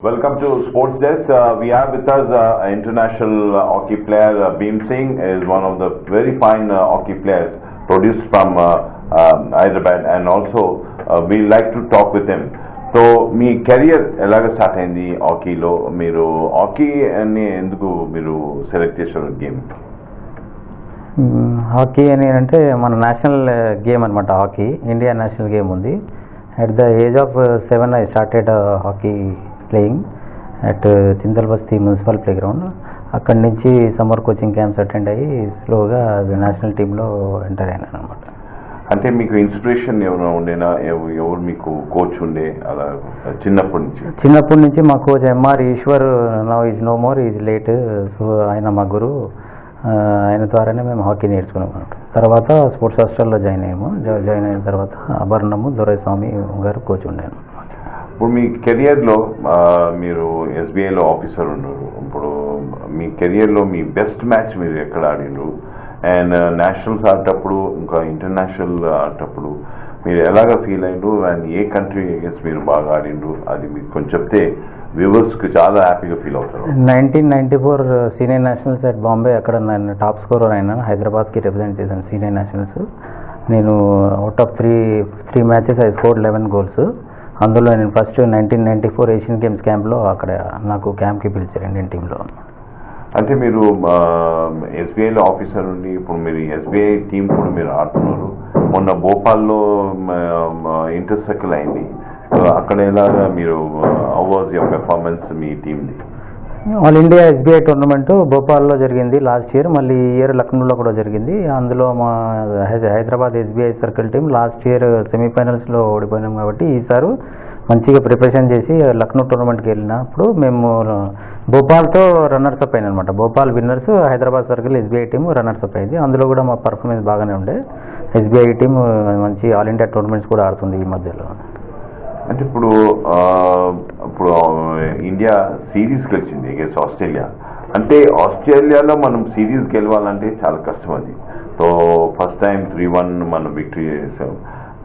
Welcome to Sports Desk. We have with us international hockey player Bhim Singh is one of the very fine hockey players produced from Hyderabad, and also we like to talk with him. So me career ఎలాగ start అయింది హాకీలో? మీరు hockey అని ఎందుకు మీరు select చేశారు game? Hockey అని అంటే మన నేషనల్ గేమ్ అనమాట. హాకీ ఇండియా నేషనల్ గేమ్ ఉంది. At the age of 7 I started hockey playing at Chintalbasti municipal playground. అక్కడి నుంచి సమ్మర్ కోచింగ్ క్యాంప్స్ అటెండ్ అయ్యి స్లోగా నేషనల్ టీంలో ఎంటర్ అయినాను అనమాట. అంటే మీకు ఇన్స్పిరేషన్ ఎవరు ఉండేనా? ఎవరు మీకు కోచ్ ఉండే అలా చిన్నప్పటి నుంచి? మా coach Mr Eshwar, now is no more, is late. So ఆయన మా గురువు. ఆయన ద్వారానే మేము హాకీ నేర్చుకున్నాం అనమాట. తర్వాత స్పోర్ట్స్ హాస్టల్లో జాయిన్ అయిన తర్వాత అభరణము దొరైస్వామి గారు కోచ్ ఉండాను. ఇప్పుడు మీ కెరియర్లో మీరు ఎస్బీఐలో ఆఫీసర్ ఉన్నారు. ఇప్పుడు మీ కెరియర్లో మీ బెస్ట్ మ్యాచ్ మీరు ఎక్కడ ఆడిండ్రు? అండ్ నేషనల్స్ ఆడేటప్పుడు ఇంకా ఇంటర్నేషనల్ ఆడేటప్పుడు మీరు ఎలాగ ఫీల్ అయ్యిండ్రు? అండ్ ఏ కంట్రీ అగేన్స్ట్ మీరు బాగా ఆడిండ్రు? అది మీకు కొంచెం చెప్తే వ్యూవర్స్కి చాలా హ్యాపీగా ఫీల్ అవుతారు. 1994 సీనియర్ నేషనల్స్ అట్ బాంబే, అక్కడ నేను టాప్ స్కోరర్ అయినాను. హైదరాబాద్కి రిప్రజెంట్ చేశాను సీనియర్ నేషనల్స్. నేను out of three matches I score 11 goals. అందులో నేను ఫస్ట్ 1994 ఏషియన్ గేమ్స్ క్యాంప్లో అక్కడ నాకు క్యాంప్కి పిలిచారు ఇండియన్ టీంలో. అంటే మీరు ఎస్బీఐలో ఆఫీసర్ ఉండి ఇప్పుడు మీరు ఎస్బీఐ టీం కూడా మీరు ఆడుతున్నారు. మొన్న భోపాల్లో ఇంటర్ సర్కిల్ అయింది. అక్కడ ఎలాగా మీరు హౌ వాజ్ యువర్ పెర్ఫార్మెన్స్ మీ టీంది? ఆల్ ఇండియా ఎస్బీఐ టోర్నమెంట్ భోపాల్లో జరిగింది లాస్ట్ ఇయర్. మళ్ళీ ఈ ఇయర్ లక్నోలో కూడా జరిగింది. అందులో మా Hyderabad SBI circle team last year సెమీఫైనల్స్లో ఓడిపోయినాం కాబట్టి ఈసారి మంచిగా ప్రిపరేషన్ చేసి లక్నో టోర్నమెంట్కి వెళ్ళినప్పుడు మేము భోపాల్తో రన్నర్స్ అప్ అయిన అనమాట. Bhopal winners, Hyderabad circle SBI team runners up అయింది. అందులో కూడా మా పర్ఫార్మెన్స్ బాగానే ఉండే. ఎస్బీఐ టీం మంచి ఆల్ ఇండియా టోర్నమెంట్స్ కూడా ఆడుతుంది ఈ మధ్యలో. అంటే ఇప్పుడు ఇండియా సిరీస్ గెలిచింది అగేన్స్ట్ ఆస్ట్రేలియా. అంటే ఆస్ట్రేలియాలో మనం సిరీస్ గెలవాలంటే చాలా కష్టం అది. సో ఫస్ట్ టైం 3-1 మనం విక్టరీ చేసాం.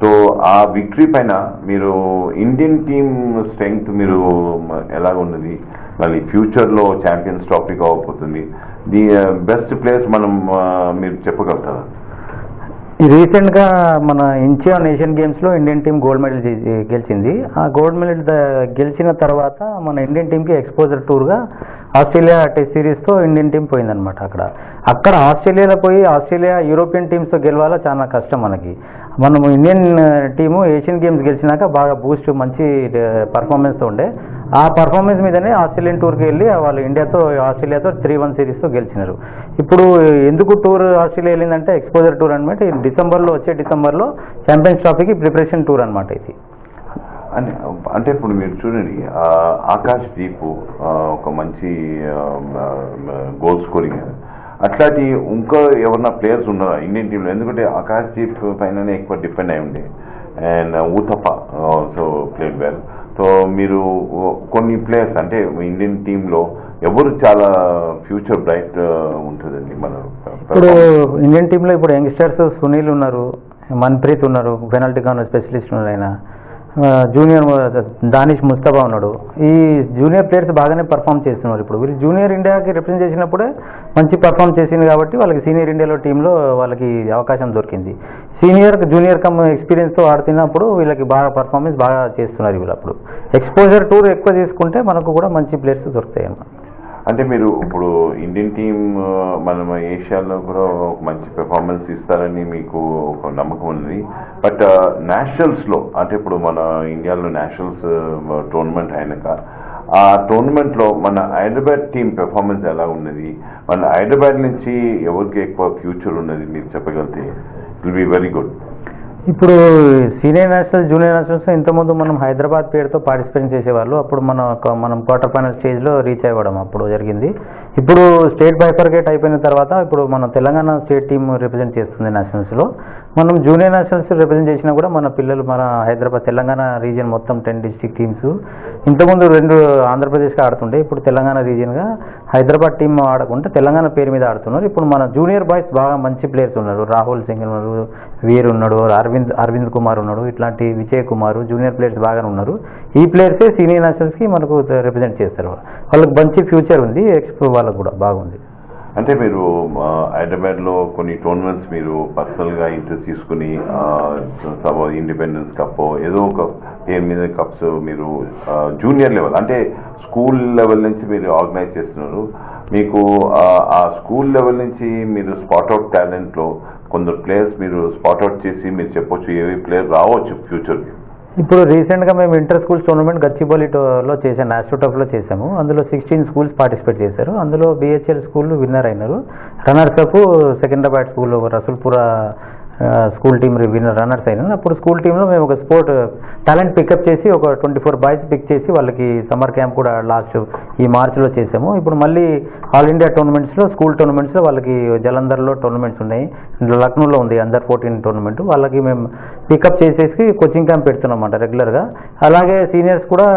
సో ఆ విక్టరీ పైన మీరు ఇండియన్ టీమ్ స్ట్రెంగ్త్ మీరు ఎలాగ ఉన్నది? మళ్ళీ ఫ్యూచర్లో ఛాంపియన్స్ ట్రోఫీ కాకపోతుంది. ది బెస్ట్ ప్లేయర్స్ మనం మీరు చెప్పగలుగుతారా? రీసెంట్గా మన ఇంచియాన్ ఏషియన్ గేమ్స్లో ఇండియన్ టీం గోల్డ్ మెడల్ గెలిచింది. ఆ గోల్డ్ మెడల్ గెలిచిన తర్వాత మన ఇండియన్ టీంకి ఎక్స్పోజర్ టూర్గా ఆస్ట్రేలియా టెస్ట్ సిరీస్తో ఇండియన్ టీం పోయిందనమాట. అక్కడ ఆస్ట్రేలియాలో పోయి ఆస్ట్రేలియా యూరోపియన్ టీమ్స్తో గెలవాలా చాలా కష్టం మనకి. మనము ఇండియన్ టీము ఏషియన్ గేమ్స్ గెలిచినాక బాగా బూస్ట్ మంచి పర్ఫార్మెన్స్తో ఉండే. ఆ పర్ఫార్మెన్స్ మీదనే ఆస్ట్రేలియన్ టూర్కి వెళ్ళి వాళ్ళు ఆస్ట్రేలియాతో 3-1 సిరీస్తో గెలిచినారు. ఇప్పుడు ఎందుకు టూర్ ఆస్ట్రేలియా వెళ్ళిందంటే ఎక్స్పోజర్ టూర్ అనమాట. వచ్చే డిసెంబర్లో ఛాంపియన్స్ ట్రోఫీకి ప్రిపరేషన్ టూర్ అనమాట ఇది. అంటే ఇప్పుడు మీరు చూడండి, ఆకాష్ దీప్ ఒక మంచి గోల్ స్కోరింగ్. అట్లాంటి ఇంకా ఎవరన్నా ప్లేయర్స్ ఉన్నారా ఇండియన్ టీంలో? ఎందుకంటే ఆకాష్ దీప్ పైననే ఎక్కువ డిపెండ్ అయి ఉండే. And Uthappa also played well. So మీరు కొన్ని ప్లేయర్స్ అంటే ఇండియన్ టీంలో ఎవరు చాలా ఫ్యూచర్ బ్రైట్ ఉంటుందండి మన ఇప్పుడు ఇండియన్ టీంలో? ఇప్పుడు యంగ్స్టర్స్ సునీల్ ఉన్నారు, మన్ప్రీత్ ఉన్నారు, పెనాల్టీ కార్నర్ స్పెషలిస్ట్ ఉన్నారు. ఆయన జూనియర్ దానిష్ ముస్తఫా ఉన్నాడు. ఈ జూనియర్ ప్లేయర్స్ బాగానే పర్ఫామ్ చేస్తున్నారు. ఇప్పుడు వీళ్ళు జూనియర్ ఇండియాకి రిప్రజెంట్ చేసినప్పుడే మంచి పర్ఫామ్ చేసింది కాబట్టి వాళ్ళకి సీనియర్ ఇండియాలో టీంలో వాళ్ళకి అవకాశం దొరికింది. జూనియర్ ఎక్స్పీరియన్స్తో ఆడుతున్నప్పుడు వీళ్ళకి బాగా పర్ఫార్మెన్స్ బాగా చేస్తున్నారు. వీళ్ళు అప్పుడు ఎక్స్పోజర్ టూర్ ఎక్కువ తీసుకుంటే మనకు కూడా మంచి ప్లేయర్స్ దొరుకుతాయి అన్నమాట. అంటే మీరు ఇప్పుడు ఇండియన్ టీం మనం ఏషియాలో కూడా ఒక మంచి పెర్ఫార్మెన్స్ ఇస్తారని మీకు ఒక నమ్మకం ఉంది. బట్ నేషనల్స్లో అంటే ఇప్పుడు మన ఇండియాలో నేషనల్స్ టోర్నమెంట్ అయినాక ఆ టోర్నమెంట్లో మన హైదరాబాద్ టీం పెర్ఫార్మెన్స్ ఎలా ఉన్నది? మన హైదరాబాద్ నుంచి ఎవరికి ఎక్కువ ఫ్యూచర్ ఉన్నది మీరు చెప్పగలిగితే it will be very good. ఇప్పుడు సీనియర్ నేషనల్స్, జూనియర్ నేషనల్స్ ఇంతకుముందు మనం హైదరాబాద్ పేరుతో పార్టిసిపేట్ చేసేవాళ్ళు. అప్పుడు మనం క్వార్టర్ ఫైనల్ స్టేజ్లో రీచ్ అవ్వడం అప్పుడు జరిగింది. ఇప్పుడు స్టేట్ బైఫర్కేట్ అయిపోయిన తర్వాత ఇప్పుడు మన తెలంగాణ స్టేట్ టీమ్ రిప్రజెంట్ చేస్తుంది నేషనల్స్లో. మనం జూనియర్ నేషనల్స్ రిప్రజెంట్ చేసినా కూడా మన పిల్లలు మన హైదరాబాద్ తెలంగాణ రీజియన్ మొత్తం 10 డిస్ట్రిక్ట్ టీమ్స్ ఇంతకుముందు 2 ఆంధ్రప్రదేశ్కి ఆడుతుండే, ఇప్పుడు తెలంగాణ రీజియన్గా హైదరాబాద్ టీం ఆడకుండా తెలంగాణ పేరు మీద ఆడుతున్నారు. ఇప్పుడు మన జూనియర్ బాయ్స్ బాగా మంచి ప్లేయర్స్ ఉన్నారు. రాహుల్ సింగ్ ఉన్నారు, వీర్ ఉన్నాడు, అరవింద్ కుమార్ ఉన్నాడు, ఇట్లాంటి విజయ్ కుమార్ జూనియర్ ప్లేయర్స్ బాగానే ఉన్నారు. ఈ ప్లేయర్సే సీనియర్ నేషనల్స్కి మనకు రిప్రజెంట్ చేస్తారు. వాళ్ళకి మంచి ఫ్యూచర్ ఉంది, ఎక్స్పో వాళ్ళకు కూడా బాగుంది. అంటే మీరు హైదరాబాద్లో కొన్ని టోర్నమెంట్స్ మీరు పర్సనల్గా ఇంట్రెస్ట్ తీసుకుని ఇండిపెండెన్స్ కప్ ఏదో ఒక పేరు మీద కప్స్ మీరు జూనియర్ లెవెల్ అంటే స్కూల్ లెవెల్ నుంచి మీరు ఆర్గనైజ్ చేస్తున్నారు. మీకు ఆ స్కూల్ లెవెల్ నుంచి మీరు స్పాట్అవుట్ టాలెంట్లో కొందరు ప్లేయర్స్ మీరు స్పాట్అవుట్ చేసి మీరు చెప్పొచ్చు ఏవి ప్లేయర్ రావచ్చు ఫ్యూచర్కి. ఇప్పుడు రీసెంట్గా మేము ఇంటర్ స్కూల్స్ టోర్నమెంట్ గచ్చిబౌలిలో చేసాము, ఆస్ట్రోటఫ్లో చేసాము. అందులో 16 స్కూల్స్ పార్టిసిపేట్ చేశారు. అందులో బిహెచ్ఎల్ స్కూల్ విన్నర్ అయినారు. Runners up Secunderabad school Rasoolpura school team runners అయినారు. అప్పుడు స్కూల్ టీంలో మేము ఒక స్పోర్ట్ టాలెంట్ పికప్ చేసి ఒక 24 బాయ్స్ పిక్ చేసి వాళ్ళకి సమ్మర్ క్యాంప్ కూడా లాస్ట్ ఈ మార్చిలో చేసాము. ఇప్పుడు మళ్ళీ ఆల్ ఇండియా టోర్నమెంట్స్లో స్కూల్ టోర్నమెంట్స్లో వాళ్ళకి జలంధర్లో టోర్నమెంట్స్ ఉన్నాయి, లక్నోలో ఉంది అండర్ 14 టోర్నమెంట్. వాళ్ళకి మేము పికప్ చేసేసి కోచింగ్ క్యాంప్ పెడుతున్నాం రెగ్యులర్గా. అలాగే సీనియర్స్ కూడా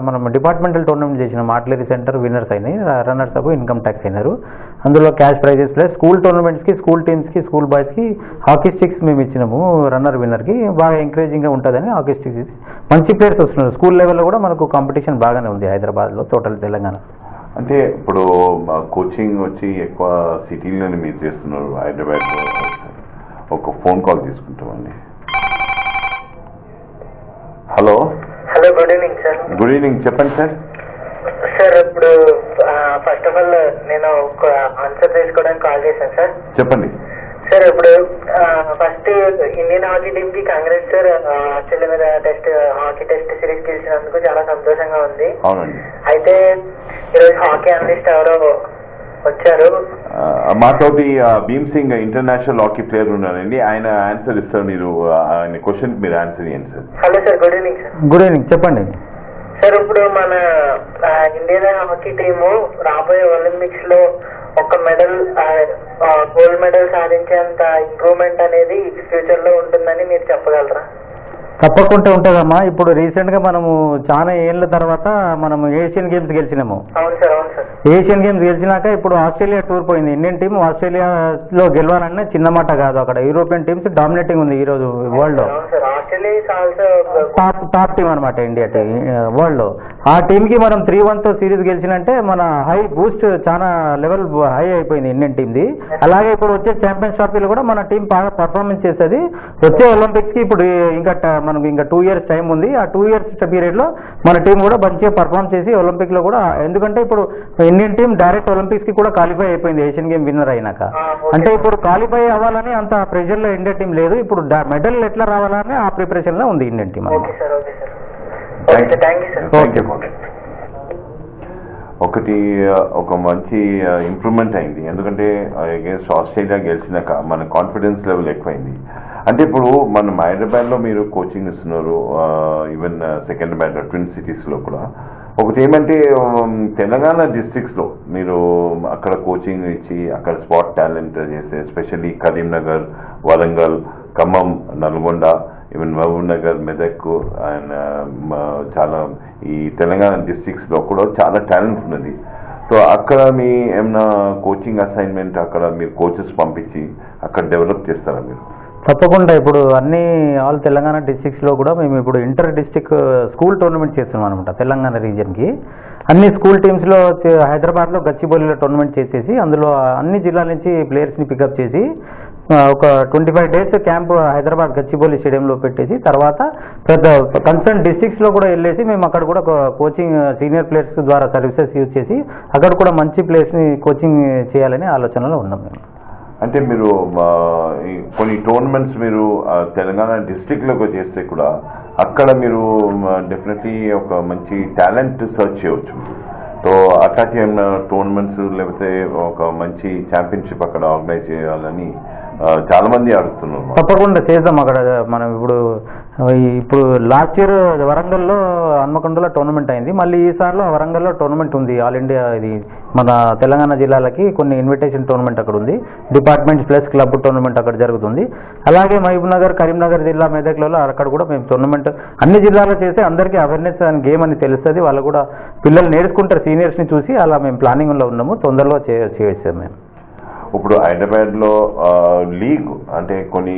మనం డిపార్ట్మెంటల్ టోర్నమెంట్ చేసినాం. ఆర్టిలరీ సెంటర్ విన్నర్స్ అయినాయి, రన్నర్స్ అప్ ఇన్కమ్ ట్యాక్స్ అయినారు. అందులో క్యాష్ ప్రైజెస్ ప్లస్ స్కూల్ టోర్నమెంట్స్కి స్కూల్ టీమ్స్కి స్కూల్ బాయ్స్కి హాకీ స్టిక్స్ మేము ఇచ్చినాము. రన్నర్ విన్నర్కి బాగా ఎంకరేజింగ్గా ఉంటుందని హాకీ స్టిక్స్ మంచి ప్లేయర్స్ వస్తున్నారు. స్కూల్ లెవెల్లో కూడా మనకు కాంపిటీషన్ బాగానే ఉంది హైదరాబాద్లో, టోటల్ తెలంగాణ. అంటే ఇప్పుడు కోచింగ్ వచ్చి ఎక్కువ సిటీలోనే మీరు చేస్తున్నారు. హైదరాబాద్లో ఒక ఫోన్ కాల్ తీసుకుంటామండి. Hello hello, good evening sir. Good evening, చెప్పండి సార్. సార్ ఇప్పుడు ఫస్ట్ ఆఫ్ ఆల్ నేను ఒక ఆన్సర్ తీసుకోవడానికి కాల్ చేశాను సార్. చెప్పండి సార్. ఇప్పుడు ఫస్ట్ ఇండియన్ హాకీ టీమ్ కి కాంగ్రెస్ సార్. ఆస్ట్రేలియా మీద హాకీ టెస్ట్ సిరీస్ గెలిచినందుకు చాలా సంతోషంగా ఉంది. అవునండి. అయితే ఈరోజు హాకీ అనలిస్ట్ ఎవరో వచ్చారు మాతోటి Bhim Singh international hockey player ఉన్నారండి. ఆయన ఆన్సర్ ఇస్తారు, మీరు ఆయన క్వశ్చన్ మీరు ఆన్సర్ ఇవ్వండి sir. Hello sir, good evening sir. Good evening, చెప్పండి సార్. ఇప్పుడు మన ఇండియన్ హాకీ టీము రాబోయే ఒలింపిక్స్ లో ఒక మెడల్ గోల్డ్ మెడల్ సాధించేంత ఇంప్రూవ్మెంట్ అనేది ఫ్యూచర్ లో ఉంటుందని మీరు చెప్పగలరా? తప్పకుండా ఉంటుందమ్మా. ఇప్పుడు రీసెంట్గా మనము చాలా ఏళ్ళ తర్వాత మనము ఏషియన్ గేమ్స్ గెలిచినాము. అవును సార్, అవును సార్. ఏషియన్ గేమ్స్ గెలిచినాక ఇప్పుడు ఆస్ట్రేలియా టూర్ పోయింది. ఇండియన్ టీం ఆస్ట్రేలియాలో గెలవాలనే చిన్న మాట కాదు. అక్కడ యూరోపియన్ టీమ్స్ డామినేటింగ్ ఉంది ఈ రోజు వరల్డ్ లో. టాప్ టీం అనమాట ఇండియా టీం వరల్డ్ లో. ఆ టీంకి మనం 3-1తో సిరీస్ గెలిచినంటే మన హై బూస్ట్ చాలా లెవెల్ హై అయిపోయింది ఇండియన్ టీంది. అలాగే ఇప్పుడు వచ్చే ఛాంపియన్స్ ట్రోఫీలో కూడా మన టీం బాగా పర్ఫార్మెన్స్ చేస్తుంది. వచ్చే ఒలింపిక్స్ కి ఇప్పుడు మనకు ఇంకా 2 years టైం ఉంది. ఆ 2 years పీరియడ్ లో మన టీం కూడా మంచిగా పర్ఫార్మ్ చేసి ఒలింపిక్ లో కూడా, ఎందుకంటే ఇప్పుడు ఇండియన్ టీం డైరెక్ట్ ఒలింపిక్స్ కి కూడా క్వాలిఫై అయిపోయింది ఏషియన్ గేమ్ విన్నర్ అయినాక. అంటే ఇప్పుడు క్వాలిఫై అవ్వాలని అంత ప్రెషర్ లో ఇండియన్ టీం లేదు. ఇప్పుడు మెడల్ ఎట్లా రావాలని ఆ ప్రిపరేషన్ లో ఉంది ఇండియన్ టీం. ఒకటి ఒక మంచి ఇంప్రూవ్మెంట్ అయింది, ఎందుకంటే అగేన్స్ట్ ఆస్ట్రేలియా గెలిచినాక మన కాన్ఫిడెన్స్ లెవెల్ ఎక్కువైంది. అంటే ఇప్పుడు మనం హైదరాబాద్లో మీరు కోచింగ్ ఇస్తున్నారు, ఈవెన్ సెకండ్ బ్యాట్ ట్విన్ సిటీస్లో కూడా. ఒకటి ఏమంటే తెలంగాణ డిస్ట్రిక్ట్స్లో మీరు అక్కడ కోచింగ్ ఇచ్చి అక్కడ స్పాట్ టాలెంట్ చేస్తే, especially Karimnagar, Warangal, Khammam, Nalgonda, even Mahabubnagar, Medak and చాలా ఈ తెలంగాణ డిస్ట్రిక్ట్స్లో కూడా చాలా టాలెంట్ ఉన్నది. సో అక్కడ మీ ఏమైనా కోచింగ్ అసైన్మెంట్ అక్కడ మీరు కోచెస్ పంపించి అక్కడ డెవలప్ చేస్తారా మీరు? తప్పకుండా. ఇప్పుడు అన్ని ఆల్ తెలంగాణ డిస్ట్రిక్ట్స్లో కూడా మేము ఇప్పుడు ఇంటర్ డిస్ట్రిక్ట్ స్కూల్ టోర్నమెంట్ చేస్తున్నాం అనమాట. తెలంగాణ రీజియన్కి అన్ని స్కూల్ టీమ్స్లో హైదరాబాద్లో గచ్చిబౌలిలో టోర్నమెంట్ చేసేసి అందులో అన్ని జిల్లాల నుంచి ప్లేయర్స్ని పికప్ చేసి ఒక 25 days క్యాంప్ హైదరాబాద్ గచ్చిబౌలి స్టేడియంలో పెట్టేసి తర్వాత పెద్ద కన్సర్న్ డిస్ట్రిక్ట్స్లో కూడా వెళ్ళేసి మేము అక్కడ కూడా కోచింగ్ సీనియర్ ప్లేయర్స్ ద్వారా సర్వీసెస్ యూజ్ చేసి అక్కడ కూడా మంచి ప్లేయర్స్ని కోచింగ్ చేయాలనే ఆలోచనలో ఉన్నాం మేము. అంటే మీరు కొన్ని టోర్నమెంట్స్ మీరు తెలంగాణ డిస్ట్రిక్ట్లోకి చేస్తే కూడా అక్కడ మీరు డెఫినెట్లీ ఒక మంచి టాలెంట్ సర్చ్ చేయవచ్చు. సో అట్లాంటి ఏమైనా టోర్నమెంట్స్ లేకపోతే ఒక మంచి ఛాంపియన్షిప్ అక్కడ ఆర్గనైజ్ చేయాలని చాలా మంది అడుగుతున్నారు. తప్పకుండా చేద్దాం. అక్కడ మనం ఇప్పుడు లాస్ట్ ఇయర్ వరంగల్లో హన్మకొండలో టోర్నమెంట్ అయింది. మళ్ళీ ఈసారిలో వరంగల్లో టోర్నమెంట్ ఉంది. ఆల్ ఇండియా ఇది మన తెలంగాణ జిల్లాలకి కొన్ని ఇన్విటేషన్ టోర్నమెంట్ అక్కడ ఉంది. డిపార్ట్మెంట్స్ ప్లస్ క్లబ్ టోర్నమెంట్ అక్కడ జరుగుతుంది. అలాగే మహబూబ్ నగర్, కరీంనగర్ జిల్లా, మెదక్లలో అక్కడ కూడా మేము టోర్నమెంట్ అన్ని జిల్లాలో చేస్తే అందరికీ అవేర్నెస్ అని గేమ్ అని తెలుస్తుంది. వాళ్ళు కూడా పిల్లలు నేర్చుకుంటారు సీనియర్స్ని చూసి. అలా మేము ప్లానింగ్లో ఉన్నాము. తొందరలో చేయొచ్చు మేము. ఇప్పుడు హైదరాబాద్లో లీగ్ అంటే కొన్ని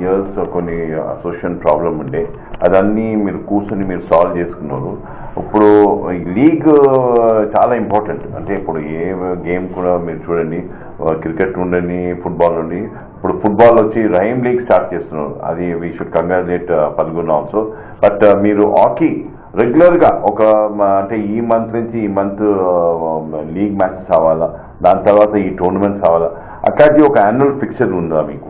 ఇయర్స్ కొన్ని అసోసియేషన్ ప్రాబ్లం ఉండే, అదన్నీ మీరు కూర్చొని మీరు సాల్వ్ చేసుకున్నారు. ఇప్పుడు లీగ్ చాలా ఇంపార్టెంట్. అంటే ఇప్పుడు ఏ గేమ్ కూడా మీరు చూడండి, క్రికెట్ ఉండండి, ఫుట్బాల్ ఉండి, ఇప్పుడు ఫుట్బాల్ వచ్చి రహీం లీగ్ స్టార్ట్ చేస్తున్నారు. అది వీ షుడ్ కంగ్రాచులేట్ పల్గొన ఆల్సో. బట్ మీరు హాకీ రెగ్యులర్గా అంటే ఈ మంత్ నుంచి ఈ మంత్ లీగ్ మ్యాచెస్ అవ్వాలా, దాని తర్వాత ఈ టోర్నమెంట్స్ అవ్వాలా, అట్లాంటి ఒక యాన్యువల్ ఫిక్చర్ ఉందా మీకు?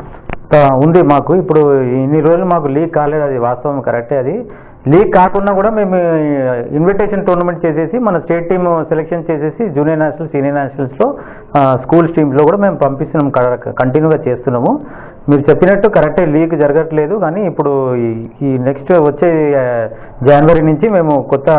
ఉంది మాకు. ఇప్పుడు ఇన్ని రోజులు మాకు లీగ్ కాలేదు, అది వాస్తవం కరెక్టే. అది లీగ్ కాకుండా కూడా మేము ఇన్విటేషన్ టోర్నమెంట్ చేసేసి మన స్టేట్ టీమ్ సెలెక్షన్ చేసేసి జూనియర్ నేషనల్, సీనియర్ నేషనల్స్లో స్కూల్స్ టీమ్స్లో కూడా మేము పంపిస్తున్నాం, కంటిన్యూగా చేస్తున్నాము. మీరు చెప్పినట్టు కరెక్టే, లీగ్ జరగట్లేదు. కానీ ఇప్పుడు ఈ నెక్స్ట్ వచ్చే జనవరి నుంచి మేము కొత్త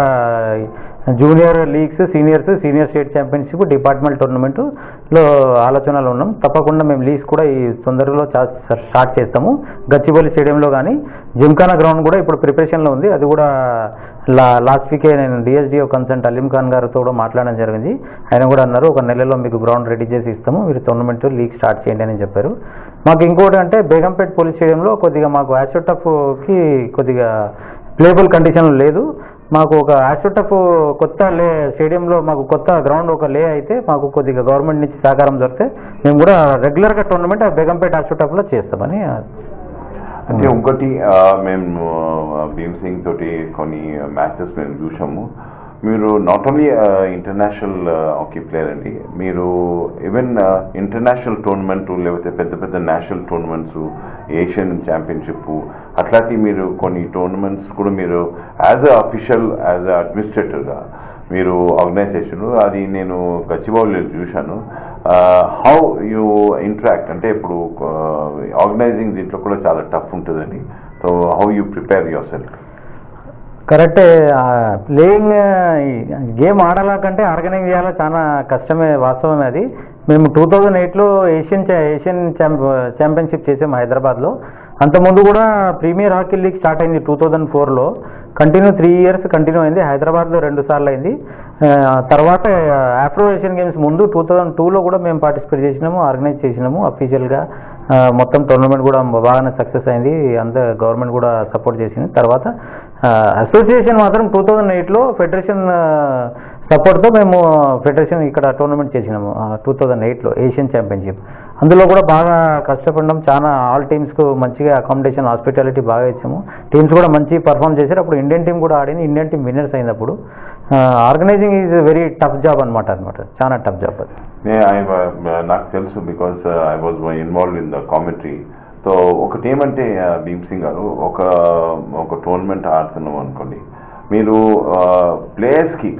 junior leagues, senior state championship, department టోర్నమెంట్లో ఆలోచనలు ఉన్నాం. తప్పకుండా మేము లీగ్స్ కూడా ఈ తొందరలో స్టార్ట్ చేస్తాము. గచ్చిబౌలి స్టేడియంలో కానీ జిమ్ఖానా గ్రౌండ్ కూడా ఇప్పుడు ప్రిపరేషన్లో ఉంది. అది కూడా లాస్ట్ వీకే నేను డిఎస్డిఓ కన్సల్ట్ అలీం ఖాన్ గారితో కూడా మాట్లాడడం జరిగింది. ఆయన కూడా అన్నారు, ఒక నెలలో మీకు గ్రౌండ్ రెడీ చేసి ఇస్తాము, మీరు టోర్నమెంట్ లీగ్ స్టార్ట్ చేయండి అని చెప్పారు. మాకు ఇంకోటి అంటే బేగంపేట పోలీస్ స్టేడియంలో కొద్దిగా మాకు యాస్ట్రోటఫ్కి కొద్దిగా ప్లేబుల్ కండిషన్ లేదు. మాకు ఒక యాస్ట్రోటఫ్ కొత్త స్టేడియంలో మాకు కొత్త గ్రౌండ్ ఒక అయితే మాకు కొద్దిగా గవర్నమెంట్ నుంచి సహకారం దొరికితే మేము కూడా రెగ్యులర్గా టోర్నమెంట్ బేగంపేట యాస్ట్రోటఫ్లో చేస్తామని. అంటే ఇంకోటి మేము భీమ్ సింగ్ తోటి కొన్ని మ్యాచెస్ మేము చూసాము. మీరు not only international hockey player అండి, మీరు ఈవెన్ ఇంటర్నేషనల్ టోర్నమెంట్ లేకపోతే పెద్ద పెద్ద నేషనల్ టోర్నమెంట్స్, ఏషియన్ ఛాంపియన్షిప్ అట్లాంటి మీరు కొన్ని టోర్నమెంట్స్ కూడా మీరు as a official, as a అడ్మినిస్ట్రేటర్గా మీరు ఆర్గనైజ్ చేసారు. అది నేను గచ్చిబౌలిలో చూశాను. హౌ యూ ఇంటరాక్ట్ అంటే ఇప్పుడు ఆర్గనైజింగ్ దీంట్లో కూడా చాలా టఫ్ ఉంటుందని. So how you prepare your self? కరెక్టే. ప్లేయింగ్ గేమ్ ఆడాలా కంటే ఆర్గనైజ్ చేయాలా చాలా కష్టమే, వాస్తవమే అది. మేము 2008లో ఏషియన్ ఛాంపియన్షిప్ చేసాము హైదరాబాద్లో. అంతకుముందు కూడా ప్రీమియర్ హాకీ లీగ్ స్టార్ట్ అయింది 2004లో. కంటిన్యూ 3 years కంటిన్యూ అయింది. హైదరాబాద్లో 2 సార్లు అయింది. తర్వాత ఆఫ్రో ఏషియన్ గేమ్స్ ముందు 2002లో కూడా మేము పార్టిసిపేట్ చేసినాము, ఆర్గనైజ్ చేసినాము అఫీషియల్గా. మొత్తం టోర్నమెంట్ కూడా బాగానే సక్సెస్ అయింది, అంత గవర్నమెంట్ కూడా సపోర్ట్ చేసింది. తర్వాత అసోసియేషన్ మాత్రం 2008లో ఫెడరేషన్ సపోర్ట్తో మేము ఫెడరేషన్ ఇక్కడ టోర్నమెంట్ చేసినాము 2008లో ఏషియన్ ఛాంపియన్షిప్. అందులో కూడా బాగా కష్టపడ్డాం. చాలా ఆల్ టీమ్స్కు మంచిగా అకామిడేషన్, హాస్పిటాలిటీ బాగా ఇచ్చాము. టీమ్స్ కూడా మంచి పర్ఫామ్ చేశారు. అప్పుడు ఇండియన్ టీం కూడా ఆడింది, ఇండియన్ టీం విన్నర్స్ అయింది. అప్పుడు organizing is very tough job అనమాట, చాలా టఫ్ జాబ్ అది. నాకు తెలుసు, because I was involve in the commentary. So ఒకటి ఏమంటే భీమ్ సింగ్ గారు, ఒక టోర్నమెంట్ ఆడుతున్నాం అనుకోండి, మీరు ప్లేయర్స్కి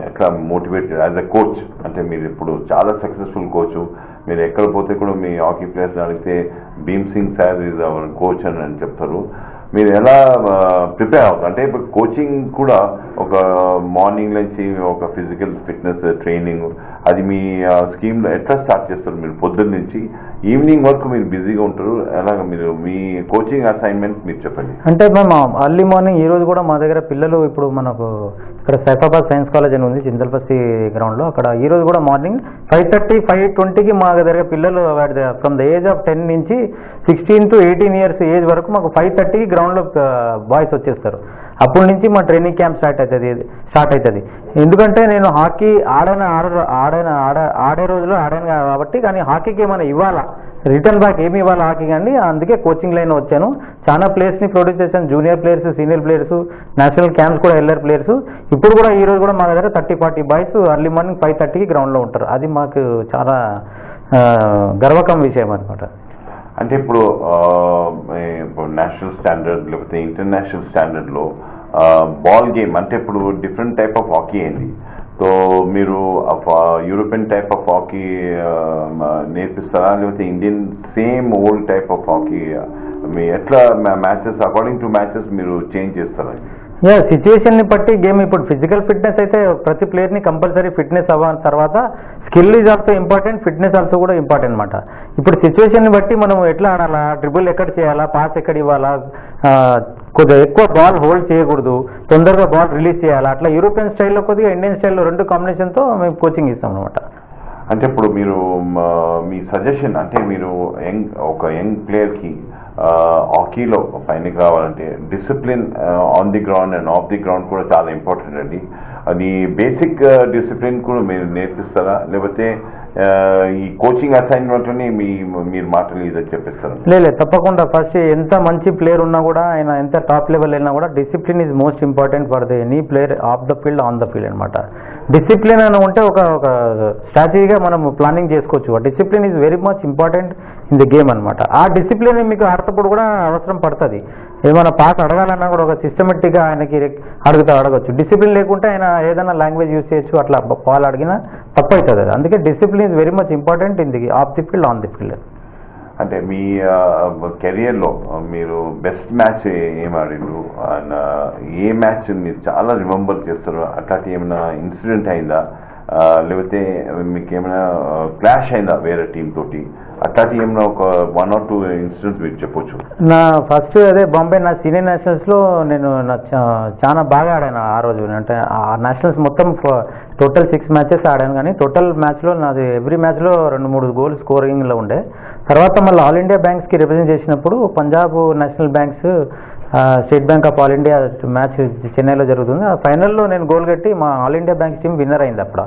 ఎట్లా మోటివేట్ యాజ్ ఎ కోచ్, అంటే మీరు ఇప్పుడు చాలా సక్సెస్ఫుల్ కోచ్, మీరు ఎక్కడ పోతే కూడా మీ హాకీ ప్లేయర్స్ అడిగితే Bhim Singh sir is our coach అని చెప్తారు. మీరు ఎలా ప్రిపేర్ అవుతారు? అంటే ఇప్పుడు కోచింగ్ కూడా ఒక మార్నింగ్ నుంచి ఒక ఫిజికల్ ఫిట్నెస్ ట్రైనింగ్, అది మీ స్కీమ్లో ఎట్లా స్టార్ట్ చేస్తారు? మీరు పొద్దున్న నుంచి ఈవినింగ్ వరకు మీరు బిజీగా ఉంటారు, ఎలాగ మీరు మీ కోచింగ్ అసైన్మెంట్ మీరు చెప్పండి. అంటే మేము అర్లీ మార్నింగ్ ఈ రోజు కూడా మా దగ్గర పిల్లలు, ఇప్పుడు మనకు ఇక్కడ సైఫాబాద్ సైన్స్ కాలేజ్ అని ఉంది చింతలపల్లి గ్రౌండ్లో, అక్కడ ఈ రోజు కూడా మార్నింగ్ 5:30, 5:20కి మా దగ్గర పిల్లలు ఫ్రమ్ ద ఏజ్ ఆఫ్ 10 నుంచి 16 to 18 years ఏజ్ వరకు మాకు 5:30కి గ్రౌండ్లో బాయ్స్ వచ్చేస్తారు. అప్పటి నుంచి మా ట్రైనింగ్ క్యాంప్ స్టార్ట్ అవుతుంది. ఎందుకంటే నేను హాకీ ఆడే రోజులో ఆడాను కాబట్టి, కానీ హాకీకి ఏమైనా ఇవ్వాలా, రిటర్న్ బ్యాక్ ఏమి ఇవ్వాలి హాకీ కానీ, అందుకే కోచింగ్ లైన్ వచ్చాను. చాలా ప్లేయర్స్ని ప్రొడ్యూస్ చేశాను, junior players, senior players, national camps కూడా వెళ్ళారు ప్లేయర్స్. ఇప్పుడు కూడా ఈ రోజు కూడా మా దగ్గర 30-40 బాయ్స్ అర్లీ మార్నింగ్ 5:30కి గ్రౌండ్లో ఉంటారు. అది మాకు చాలా గర్వకం విషయం అనమాట. అంటే ఇప్పుడు నేషనల్ స్టాండర్డ్ లేకపోతే ఇంటర్నేషనల్ స్టాండర్డ్లో బాల్ గేమ్ అంటే ఇప్పుడు డిఫరెంట్ టైప్ ఆఫ్ హాకీ అయింది. సో మీరు యూరోపియన్ టైప్ ఆఫ్ హాకీ నేర్పిస్తారా, లేకపోతే Indian same old type of hockey మీ ఎట్లా మ్యాచెస్ అకార్డింగ్ టు మ్యాచెస్ మీరు చేంజ్ చేస్తారా? సిచ్యువేషన్ ని బట్టి గేమ్. ఇప్పుడు ఫిజికల్ ఫిట్నెస్ అయితే ప్రతి ప్లేయర్ ని కంపల్సరీ ఫిట్నెస్ అవ్వాలి, తర్వాత skill is also important, fitness also కూడా ఇంపార్టెంట్ అనమాట. ఇప్పుడు సిచ్యువేషన్ ని బట్టి మనం ఎట్లా ఆడాలా, డ్రిబుల్ ఎక్కడ చేయాలా, పాస్ ఎక్కడ ఇవ్వాలా, కొద్దిగా ఎక్కువ బాల్ హోల్డ్ చేయకూడదు, తొందరగా బాల్ రిలీజ్ చేయాలా, అట్లా యూరోపియన్ స్టైల్లో కొద్దిగా ఇండియన్ స్టైల్లో రెండు కాంబినేషన్తో మేము కోచింగ్ ఇస్తాం అనమాట. అంటే ఇప్పుడు మీరు మీ సజెషన్ అంటే మీరు ఒక యంగ్ ప్లేయర్కి హాకీలో పైనకి రావాలంటే discipline on the ground and of the ground కూడా చాలా ఇంపార్టెంట్ అండి. అది బేసిక్ డిసిప్లిన్ కూడా మీరు నేర్పిస్తారా, లేకపోతే ఈ కోచింగ్ అసైన్మెంట్ని మీరు మాటలు ఇదే చెప్పిస్తారా? లేదు, తప్పకుండా. ఫస్ట్ ఎంత మంచి ప్లేయర్ ఉన్నా కూడా, ఆయన ఎంత టాప్ లెవెల్ వెళ్ళినా కూడా discipline is most important for the any player of the field, on the field అనమాట. డిసిప్లిన్ అని ఉంటే ఒక స్ట్రాటజీగా మనం ప్లానింగ్ చేసుకోవచ్చు. ఆ discipline is very much important in the game అనమాట. ఆ డిసిప్లిన్ మీకు ఆడతప్పుడు కూడా అవసరం పడుతుంది. ఏమైనా పాస్ అడగాలన్నా కూడా ఒక సిస్టమేటిక్గా ఆయనకి అడగచ్చు. డిసిప్లిన్ లేకుంటే ఆయన ఏదైనా లాంగ్వేజ్ యూజ్ చేయొచ్చు, అట్లా బాల్ అడిగినా తప్పు అవుతుంది అది. అందుకే discipline is very much important in the of the field, on the field. అంటే మీ కెరియర్లో మీరు బెస్ట్ మ్యాచ్ ఏం ఆడిండ్రు అండ్ ఏ మ్యాచ్ మీరు చాలా రిమెంబర్ చేస్తారు? అట్లాంటి ఏమైనా ఇన్సిడెంట్ అయిందా, లేకపోతే మీకు ఏమైనా క్లాష్ అయిందా వేరే టీం తోటి? అట్లాంటి ఏమైనా ఒక 1 or 2 ఇన్సిడెంట్స్ మీరు చెప్పొచ్చు. నా ఫస్ట్ అదే బాంబే నా సీనియర్ నేషనల్స్లో నేను చాలా బాగా ఆడాను ఆ రోజు. అంటే ఆ నేషనల్స్ మొత్తం టోటల్ 6 మ్యాచెస్ ఆడాను, కానీ టోటల్ మ్యాచ్లో నాది ఎవ్రీ మ్యాచ్లో 2-3 గోల్ స్కోరింగ్లో ఉండే. తర్వాత మళ్ళీ ఆల్ ఇండియా బ్యాంక్స్కి రిప్రజెంట్ చేసినప్పుడు Punjab national banks state bank of all India match చెన్నైలో జరుగుతుంది. ఆ ఫైనల్లో నేను గోల్ కట్టి మా all India banks team winner అయింది అప్పుడు.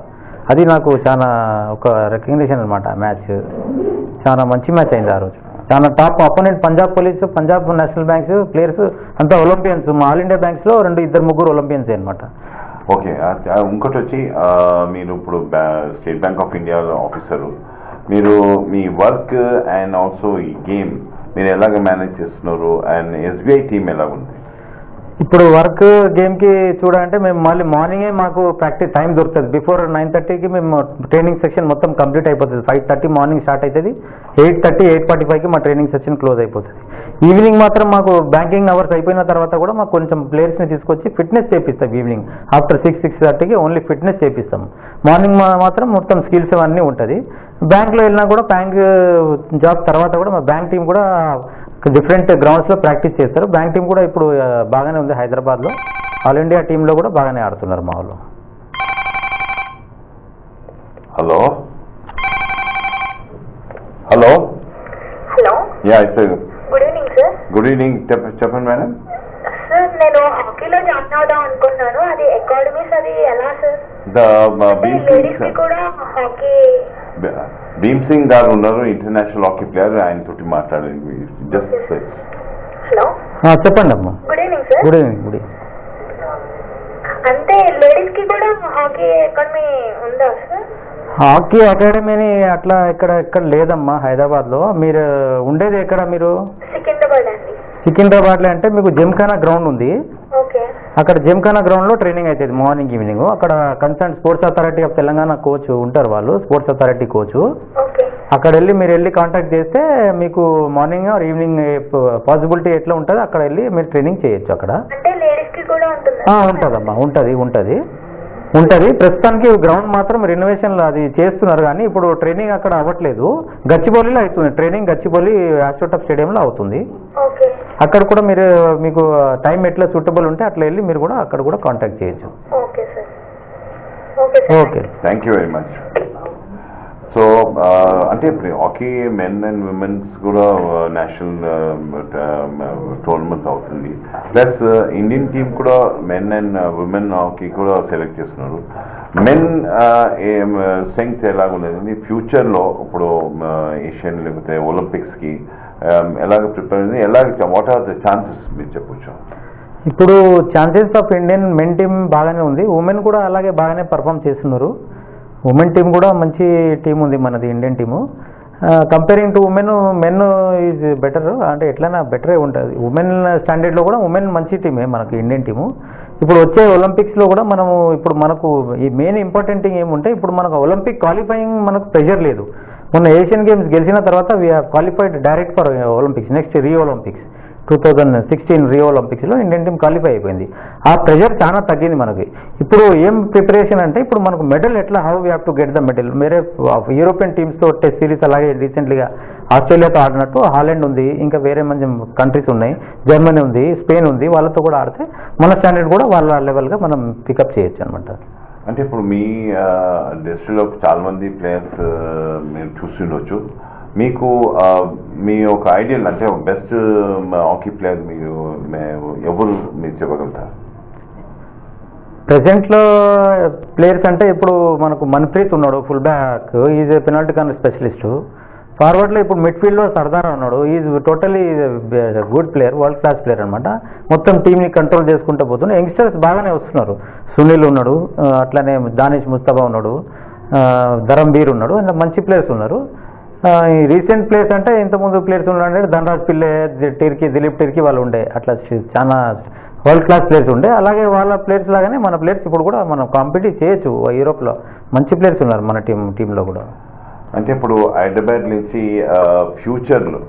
అది నాకు చాలా ఒక రికగ్నిషన్ అనమాట. ఆ మ్యాచ్ చాలా మంచి మ్యాచ్ అయింది ఆ రోజు. చాలా top opponent Punjab police, Punjab national banks players అంతా ఒలింపియన్స్. మా ఆల్ ఇండియా బ్యాంక్స్లో 2-3 ఒలింపియన్స్ అనమాట. ఓకే, ఇంకోటి వచ్చి మీరు ఇప్పుడు state bank of India officer, మీరు మీ వర్క్ అండ్ ఆల్సో ఈ గేమ్ మీరు ఎలాగ మేనేజ్ చేస్తున్నారు అండ్ ఎస్బీఐ టీమ్ ఎలాగుంది? ఇప్పుడు వర్క్ గేమ్కి చూడాలంటే మేము మళ్ళీ మార్నింగే మాకు ప్రాక్టీస్ టైం దొరుకుతుంది. బిఫోర్ 9:30కి మేము ట్రైనింగ్ సెక్షన్ మొత్తం కంప్లీట్ అయిపోతుంది. 5:30 మార్నింగ్ స్టార్ట్ అవుతుంది. 8:30, 8:45కి మా ట్రైనింగ్ సెక్షన్ క్లోజ్ అయిపోతుంది. ఈవినింగ్ మాత్రం మాకు బ్యాంకింగ్ అవర్స్ అయిపోయిన తర్వాత కూడా మాకు కొంచెం ప్లేయర్స్ని తీసుకొచ్చి ఫిట్నెస్ చేపిస్తాం. ఈవినింగ్ ఆఫ్టర్ 6-6:30కి ఓన్లీ ఫిట్నెస్ చేపిస్తాం. మార్నింగ్ మాత్రం మొత్తం స్కిల్స్ అవన్నీ ఉంటుంది. బ్యాంక్లో వెళ్ళినా కూడా బ్యాంక్ జాబ్ తర్వాత కూడా మా బ్యాంక్ టీం కూడా డిఫరెంట్ గ్రౌండ్స్లో ప్రాక్టీస్ చేస్తారు. బ్యాంక్ టీం కూడా ఇప్పుడు బాగానే ఉంది హైదరాబాద్లో. ఆల్ ఇండియా టీంలో కూడా బాగానే ఆడుతున్నారు మా వాళ్ళు. Hello hello hello, yeah it's good evening sir. Good evening, చెప్పండి మేడం. సార్ నేను హాకీలో జాయిన్ అవుదాం అనుకున్నాను. అది అకాడమీస్ అది ఎలా సార్? లేడీస్ కి కూడా హాకీ. భీమ్ సింగ్ గారు ఉన్నారు, ఇంటర్నేషనల్ హాకీ ప్లేయర్, ఆయన తోటి మాట్లాడండి. హలో, చెప్పండి అమ్మా. Good evening sir. Good evening. Good evening. అంటే లేడీస్ కి కూడా హాకీ అకాడమీ ఉందా సార్? హాకీ అకాడమీని అట్లా ఇక్కడ లేదమ్మా హైదరాబాద్లో. మీరు ఉండేది ఎక్కడ? మీరు సికింద్రాబాద్ అండి. సికింద్రాబాద్లో అంటే మీకు జిమ్ఖానా గ్రౌండ్ ఉంది. ఓకే. అక్కడ జిమ్ఖానా గ్రౌండ్లో ట్రైనింగ్ అవుతుంది మార్నింగ్ ఈవినింగ్. అక్కడ concern sports authority of Telangana coach ఉంటారు, వాళ్ళు స్పోర్ట్స్ అథారిటీ కోచ్. అక్కడ మీరు వెళ్ళి కాంటాక్ట్ చేస్తే మీకు మార్నింగ్ ఆర్ ఈవినింగ్ పాసిబిలిటీ ఎట్లా ఉంటుంది అక్కడ వెళ్ళి మీరు ట్రైనింగ్ చేయొచ్చు. అక్కడ ఉంటుందమ్మా, ఉంటుంది. ప్రస్తుతానికి గ్రౌండ్ మాత్రం రెనోవేషన్ అది చేస్తున్నారు, కానీ ఇప్పుడు ట్రైనింగ్ అక్కడ అవ్వట్లేదు. గచ్చిబౌలిలో అవుతుంది ట్రైనింగ్. గచ్చిబౌలి ఆస్ట్రోటప్ స్టేడియంలో అవుతుంది. అక్కడ కూడా మీకు టైం ఎట్లా సూటబుల్ ఉంటే అట్లా వెళ్ళి మీరు కూడా అక్కడ కూడా కాంటాక్ట్ చేయొచ్చు. Okay, thank you very much. So అంటే ఇప్పుడు హాకీ మెన్ అండ్ విమెన్స్ కూడా నేషనల్ టోర్నమెంట్స్ అవుతుంది. ప్లస్ ఇండియన్ టీం కూడా మెన్ అండ్ విమెన్ హాకీ కూడా సెలెక్ట్ చేస్తున్నారు. మెన్ స్ట్రెంగ్త్ ఎలాగున్నది ఫ్యూచర్లో? ఇప్పుడు ఏషియన్ లేకపోతే ఒలింపిక్స్కి ఎలాగ ప్రిపేర్ అయింది, వాట్ ఆర్ ద ఛాన్సెస్ మీరు చెప్పొచ్చు? ఇప్పుడు chances of Indian men team బాగానే ఉంది. ఉమెన్ కూడా అలాగే బాగానే పర్ఫామ్ చేస్తున్నారు. ఉమెన్ టీం కూడా మంచి టీం ఉంది మనది Indian team. Comparing to women, men is better. అంటే ఎట్లైనా బెటరే ఉంటుంది. ఉమెన్ స్టాండర్డ్లో కూడా ఉమెన్ మంచి టీమే మనకి ఇండియన్ టీము. ఇప్పుడు వచ్చే ఒలింపిక్స్లో కూడా మనము ఇప్పుడు మనకు ఈ మెయిన్ ఇంపార్టెంట్ థింగ్ ఏముంటే ఇప్పుడు మనకు ఒలింపిక్ క్వాలిఫైయింగ్ మనకు ప్రెషర్ లేదు. మొన్న ఏషియన్ గేమ్స్ గెలిచిన తర్వాత we are qualified direct for Olympics. Next Rio Olympics 2016 Rio ఒలింపిక్స్లో ఇండియన్ టీం క్వాలిఫై అయిపోయింది. ఆ ప్రెషర్ చాలా తగ్గింది మనకి. ఇప్పుడు ఏం ప్రిపరేషన్ అంటే ఇప్పుడు మనకు మెడల్ ఎట్లా, how we have to get the medal. వేరే యూరోపియన్ టీమ్స్తో టెస్ట్ సిరీస్ అలాగే రీసెంట్లీగా ఆస్ట్రేలియాతో ఆడినట్టు హాలాండ్ ఉంది, ఇంకా వేరే మంచి కంట్రీస్ ఉన్నాయి, జర్మనీ ఉంది, స్పెయిన్ ఉంది, వాళ్ళతో కూడా ఆడితే మన స్టాండర్డ్ కూడా వాళ్ళ లెవెల్గా మనం పికప్ చేయొచ్చు అనమాట. అంటే ఇప్పుడు మీ డిస్ట్రిక్ట్లో చాలా మంది ప్లేయర్స్ మీరు చూస్తుండొచ్చు. మీకు మీ ఒక ఐడియల్ అంటే బెస్ట్ హాకీ ప్లేయర్ మీరు ఎవరు మీరు చెప్పగలుగుతారు? ప్రెసెంట్లో ప్లేయర్స్ అంటే ఇప్పుడు మనకు మన్ప్రీత్ ఉన్నాడు, full back, is a penalty corner specialist. ఫార్వర్డ్లో ఇప్పుడు మిడ్ఫీల్డ్లో సర్దార్ ఉన్నాడు, is totally good player, world class player అనమాట. మొత్తం టీంని కంట్రోల్ చేసుకుంటూ పోతున్నాడు. యంగ్స్టర్స్ బాగానే వస్తున్నారు. సునీల్ ఉన్నాడు, అట్లానే దానిష్ ముస్తఫా ఉన్నాడు, ధరంబీర్ ఉన్నాడు, ఇంకా మంచి ప్లేయర్స్ ఉన్నారు. ఈ రీసెంట్ ప్లేయర్స్ అంటే ఇంతకుముందు ప్లేయర్స్ ఉన్నారంటే ధనరాజ్ పిల్లే, దిలీప్ టిర్కీ వాళ్ళు ఉండే, అట్లా చాలా వరల్డ్ క్లాస్ ప్లేయర్స్ ఉండే. అలాగే వాళ్ళ ప్లేయర్స్ లాగానే మన ప్లేయర్స్ ఇప్పుడు కూడా మనం కాంపిటీ చేయొచ్చు. యూరోప్లో మంచి ప్లేయర్స్ ఉన్నారు మన టీంలో కూడా. అంటే ఇప్పుడు హైదరాబాద్ నుంచి ఫ్యూచర్లో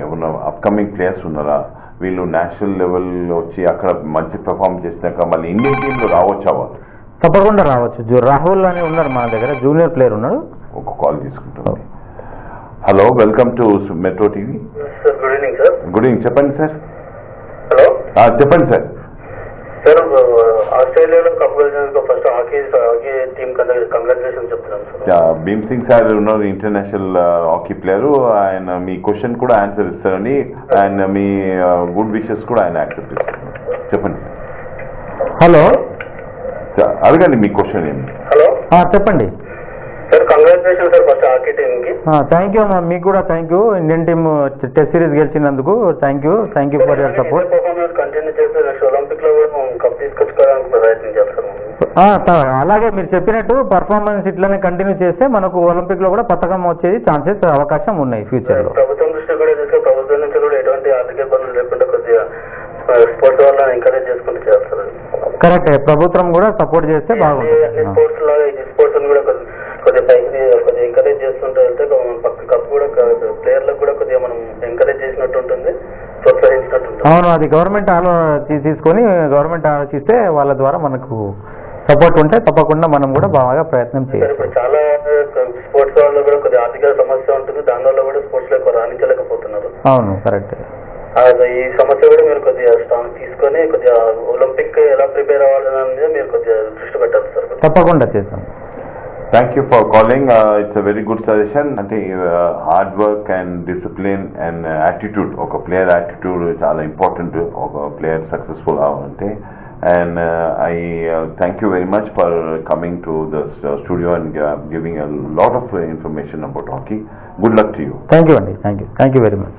ఏమన్నా అప్కమింగ్ ప్లేయర్స్ ఉన్నారా? వీళ్ళు నేషనల్ లెవెల్లో వచ్చి అక్కడ మంచి పెర్ఫార్మ్ చేసినాక మళ్ళీ ఇండియన్ టీంలో రావచ్చా? వాళ్ళు తప్పకుండా రావచ్చు. రాహుల్ అని ఉన్నారు మన దగ్గర, జూనియర్ ప్లేయర్ ఉన్నాడు. ఒక కాల్ తీసుకుంటాం. Hello, welcome to metro TV. Good evening sir. Good evening, చెప్పండి సార్. హలో, చెప్పండి సార్. సార్ ఆస్ట్రేలియాలో కప్ గెలిచినందుకు ఫస్ట్ హాకీ టీమ్ కంగ్రాచులేషన్ చెప్తున్నాను సార్. భీమ్ సింగ్ సార్ ఉన్నారు, ఇంటర్నేషనల్ హాకీ ప్లేయర్. ఆయన మీ క్వశ్చన్ కూడా ఆన్సర్ ఇస్తారని, ఆయన మీ గుడ్ విషెస్ కూడా ఆయన యాక్సెప్ట్ చేస్తారు. చెప్పండి హలో, అడగండి మీ క్వశ్చన్ ఏంటి. హలో చెప్పండి sir. Congratulation sir first hockey టీమ్కి. థ్యాంక్ యూ అమ్మా, మీకు కూడా thank you. Indian team test series గెలిచినందుకు thank you for your support. Performance continue చేస్తే నెక్స్ట్ ఒలింపిక్ లో కూడా కప్ తీసుకొచ్చుకోవడానికి ప్రయత్నం చేస్తాం. అలాగే మీరు చెప్పినట్టు పర్ఫార్మెన్స్ ఇట్లనే కంటిన్యూ చేస్తే మనకు ఒలింపిక్ లో కూడా పథకం వచ్చేది ఛాన్సెస్ అవకాశం ఉన్నాయి ఫ్యూచర్ లో. ప్రభుత్వం దృష్టి కూడా తీసుకొని ప్రభుత్వం నుంచి కూడా ఎటువంటి ఆర్థిక ఇబ్బందులు లేకుండా కొద్దిగా స్పోర్ట్స్ వాళ్ళని ఎంకరేజ్ చేసుకుంటూ చేస్తారు. కరెక్ట్, ప్రభుత్వం కూడా సపోర్ట్ చేస్తే బాగుంటుంది. స్పోర్ట్స్ లాగా ఈ స్పోర్ట్స్ కూడా కొద్దిగా పైకి కొద్దిగా ఎంకరేజ్ చేస్తుంటే వెళ్తే పక్క కప్ కూడా ప్లేయర్లకు కూడా కొద్దిగా మనం ఎంకరేజ్ చేసినట్టు ఉంటుంది, ప్రోత్సహించినట్టు ఉంటుంది. అవును, అది గవర్నమెంట్ తీసుకొని గవర్నమెంట్ ఆలోచిస్తే వాళ్ళ ద్వారా మనకు సపోర్ట్ ఉంటే తప్పకుండా మనం కూడా బాగా ప్రయత్నం చేయాలి. ఇప్పుడు చాలా స్పోర్ట్స్ వాళ్ళు కూడా కొద్దిగా ఆర్థిక సమస్య ఉంటుంది, దానివల్ల కూడా స్పోర్ట్స్ లో రాణించలేకపోతున్నారు. అవును, కరెక్ట్. ఈ సమస్య కూడా మీరు కొద్దిగా స్ట్రాంగ్ తీసుకొని కొద్దిగా ఒలింపిక్ ఎలా ప్రిపేర్ అవ్వాలనేది మీరు కొద్దిగా దృష్టి పెట్టాలి సార్. తప్పకుండా చేస్తాం. Thank you for calling. It's a very good suggestion. అంటే hard work and discipline and attitude, ఒక ప్లేయర్ యాటిట్యూడ్ చాలా ఇంపార్టెంట్ ఒక ప్లేయర్ సక్సెస్ఫుల్ అవ్వాలంటే. And I thank you very much for coming to the studio and giving a lot of information about hockey. Good luck to you. Thank you, Andy. Thank you very much.